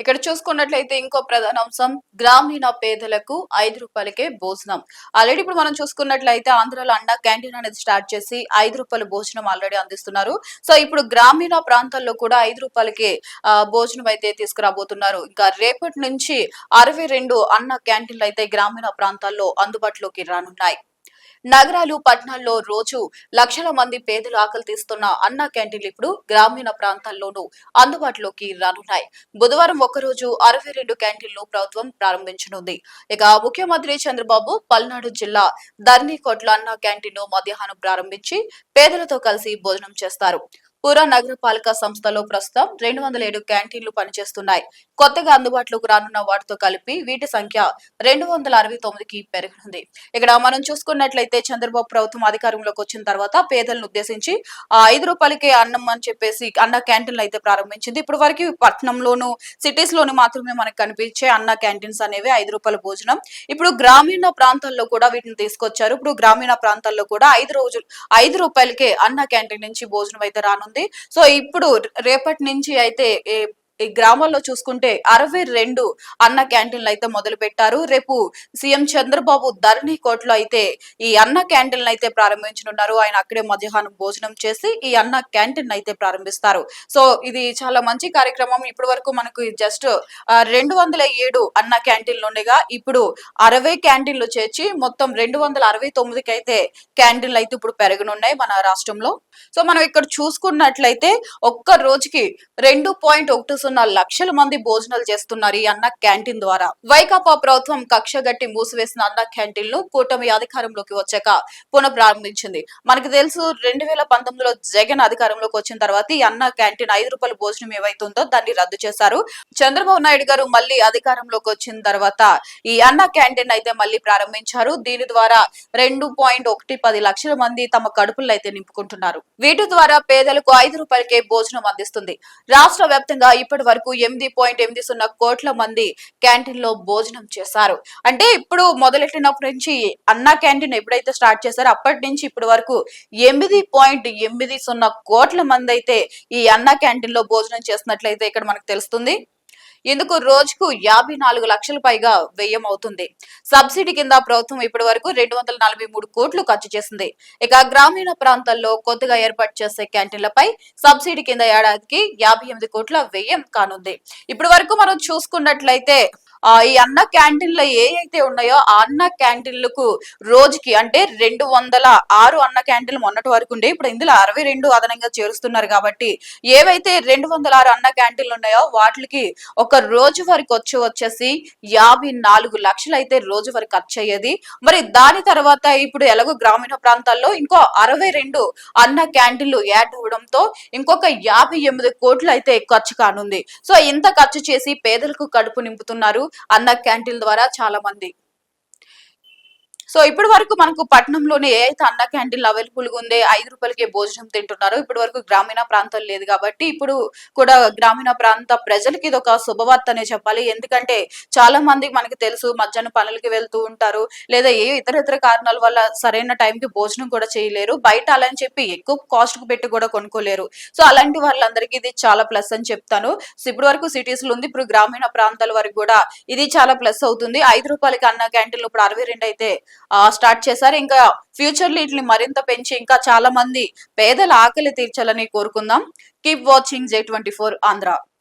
ఇక్కడ చూసుకున్నట్లయితే ఇంకో ప్రధాన అంశం గ్రామీణ పేదలకు రూ. 5కే భోజనం. ఆల్రెడీ ఇప్పుడు మనం చూసుకున్నట్లయితే ఆంధ్రాలో అన్న క్యాంటీన్ అనేది స్టార్ట్ చేసి రూ. 5 భోజనం ఆల్రెడీ అందిస్తున్నారు. సో ఇప్పుడు గ్రామీణ ప్రాంతాల్లో కూడా రూ. 5కే భోజనం అయితే తీసుకురాబోతున్నారు. ఇంకా రేపటి నుంచి 62 అన్న క్యాంటీన్లు అయితే గ్రామీణ ప్రాంతాల్లో అందుబాటులోకి రానున్నాయి. నగరాలు పట్టణాల్లో రోజు లక్షల మంది పేదలు ఆకలి తీస్తున్న అన్న క్యాంటీన్లు ఇప్పుడు గ్రామీణ ప్రాంతాల్లోనూ అందుబాటులోకి రానున్నాయి. బుధవారం ఒక్కరోజు 62 క్యాంటీన్లు ప్రభుత్వం ప్రారంభించనుంది. ఇక ముఖ్యమంత్రి చంద్రబాబు పల్నాడు జిల్లా ధర్నీకోట్ల అన్న క్యాంటీన్ మధ్యాహ్నం ప్రారంభించి పేదలతో కలిసి భోజనం చేస్తారు. పుర నగరపాలక సంస్థలో ప్రస్తుతం 207 క్యాంటీన్లు పనిచేస్తున్నాయి. కొత్తగా అందుబాటులోకి రానున్న వాటితో కలిపి వీటి సంఖ్య 269కి పెరగనుంది. ఇక్కడ మనం చూసుకున్నట్లయితే చంద్రబాబు ప్రభుత్వం అధికారంలోకి వచ్చిన తర్వాత పేదలను ఉద్దేశించి రూ. 5కే అన్నం అని చెప్పేసి అన్న క్యాంటీన్లు అయితే ప్రారంభించింది. ఇప్పుడు వరకు పట్టణంలోను సిటీస్ లోను మాత్రమే మనకు కనిపించే అన్న క్యాంటీన్స్ అనేవి రూ. 5 భోజనం. ఇప్పుడు గ్రామీణ ప్రాంతాల్లో కూడా వీటిని తీసుకొచ్చారు. ఇప్పుడు గ్రామీణ ప్రాంతాల్లో కూడా 5 రూపాయలకే అన్న క్యాంటీన్ నుంచి భోజనం అయితే రానుంది. సో ఇప్పుడు రేపటి నుంచి అయితే ఈ గ్రామాల్లో చూసుకుంటే 62 అన్న క్యాంటీన్లు అయితే మొదలు పెట్టారు. రేపు సీఎం చంద్రబాబు ధరణికోటలో అయితే ఈ అన్న క్యాంటీన్లు అయితే ప్రారంభించనున్నారు. ఆయన అక్కడే మధ్యాహ్నం భోజనం చేసి ఈ అన్న క్యాంటీన్ అయితే ప్రారంభిస్తారు. సో ఇది చాలా మంచి కార్యక్రమం. ఇప్పటి వరకు మనకు జస్ట్ 207 అన్న క్యాంటీన్లు ఉండగా ఇప్పుడు 60 క్యాంటీన్లు చేర్చి మొత్తం 269కి అయితే క్యాంటీన్లు అయితే ఇప్పుడు పెరగనున్నాయి మన రాష్ట్రంలో. సో మనం ఇక్కడ చూసుకున్నట్లయితే ఒక్క రోజుకి 2.10 లక్షల మంది భోజనాలు చేస్తున్నారు ఈ అన్న క్యాంటీన్ ద్వారా. వైకాపా ప్రభుత్వం కక్షగట్టి మూసివేసిన అన్న క్యాంటీన్లు కూటమి అధికారంలోకి వచ్చాక పునఃప్రారంభించింది. మనకు తెలుసు 2019లో జగన్ అధికారంలోకి వచ్చిన తర్వాత ఈ అన్న క్యాంటీన్ రూ. 5 భోజనం ఏవైతుందో దాన్ని రద్దు చేశారు. చంద్రబాబు నాయుడు గారు మళ్ళీ అధికారంలోకి వచ్చిన తర్వాత ఈ అన్న క్యాంటీన్ అయితే మళ్ళీ ప్రారంభించారు. దీని ద్వారా 2.10 లక్షల మంది తమ కడుపులను అయితే నింపుకుంటున్నారు. వీటి ద్వారా పేదలకు రూ. 5కే భోజనం అందిస్తుంది. రాష్ట్ర వ్యాప్తంగా ఇప్పటి వరకు 8.80 కోట్ల మంది క్యాంటీన్ లో భోజనం చేశారు. అంటే ఇప్పుడు మొదలెట్టినప్పటి నుంచి అన్న క్యాంటీన్ ఎప్పుడైతే స్టార్ట్ చేశారో అప్పటి నుంచి ఇప్పటి వరకు 8.80 కోట్ల మంది అయితే ఈ అన్న క్యాంటీన్ లో భోజనం చేసినట్లయితే ఇక్కడ మనకు తెలుస్తుంది. ఇందుకు రోజుకు 54 లక్షల పైగా వ్యయం అవుతుంది. సబ్సిడీ కింద ప్రభుత్వం ఇప్పటి వరకు 243 కోట్లు ఖర్చు చేసింది. ఇక గ్రామీణ ప్రాంతాల్లో కొత్తగా ఏర్పాటు చేసే క్యాంటీన్లపై సబ్సిడీ కింద ఏడాదికి 58 కోట్ల వ్యయం కానుంది. ఇప్పటి వరకు మనం చూసుకున్నట్లయితే ఈ అన్న క్యాంటీన్లు ఏవైతే ఉన్నాయో ఆ అన్న క్యాంటీన్లకు రోజుకి అంటే 206 అన్న క్యాంటీన్లు మొన్నటి వరకు ఉండే, ఇప్పుడు ఇందులో 62 అదనంగా చేరుస్తున్నారు. కాబట్టి ఏవైతే 206 అన్న క్యాంటీన్లు ఉన్నాయో వాటికి ఒక రోజు వరకు వచ్చేసి 54 లక్షలు అయితే రోజు వరకు ఖర్చు అయ్యేది. మరి దాని తర్వాత ఇప్పుడు ఎలాగో గ్రామీణ ప్రాంతాల్లో ఇంకో 62 అన్న క్యాంటీన్లు యాడ్ అవ్వడంతో ఇంకొక 58 కోట్లు అయితే ఖర్చు కానుంది. సో ఇంత ఖర్చు చేసి పేదలకు కడుపు నింపుతున్నారు అన్న క్యాంటీన్ ద్వారా చాలా మంది. సో ఇప్పటి వరకు మనకు పట్టణంలోనే ఏ అయితే అన్న క్యాంటీన్లు అవైలబుల్ గా ఉండే రూ. 5కే భోజనం తింటున్నారో ఇప్పటి వరకు గ్రామీణ ప్రాంతాలు లేదు. కాబట్టి ఇప్పుడు కూడా గ్రామీణ ప్రాంత ప్రజలకి ఇది ఒక శుభవార్త అనే చెప్పాలి. ఎందుకంటే చాలా మంది మనకి తెలుసు మధ్యాహ్నం పనులకి వెళ్తూ ఉంటారు, లేదా ఏ ఇతర కారణాల వల్ల సరైన టైంకి భోజనం కూడా చేయలేరు. బయట అలా అని చెప్పి ఎక్కువ కాస్ట్ కు పెట్టి కూడా కొనుక్కోలేరు. సో అలాంటి వాళ్ళందరికీ ఇది చాలా ప్లస్ అని చెప్తాను. సో ఇప్పటి వరకు సిటీస్ లో ఉంది, ఇప్పుడు గ్రామీణ ప్రాంతాల వరకు కూడా ఇది చాలా ప్లస్ అవుతుంది. రూ. 5కి అన్న క్యాంటీన్లు ఇప్పుడు 62 అయితే స్టార్ట్ చేశారు. ఇంకా ఫ్యూచర్ లో వీటిని మరింత పెంచి ఇంకా చాలా మంది పేదల ఆకలి తీర్చాలని కోరుకుందాం. Keep watching J24 Andhra.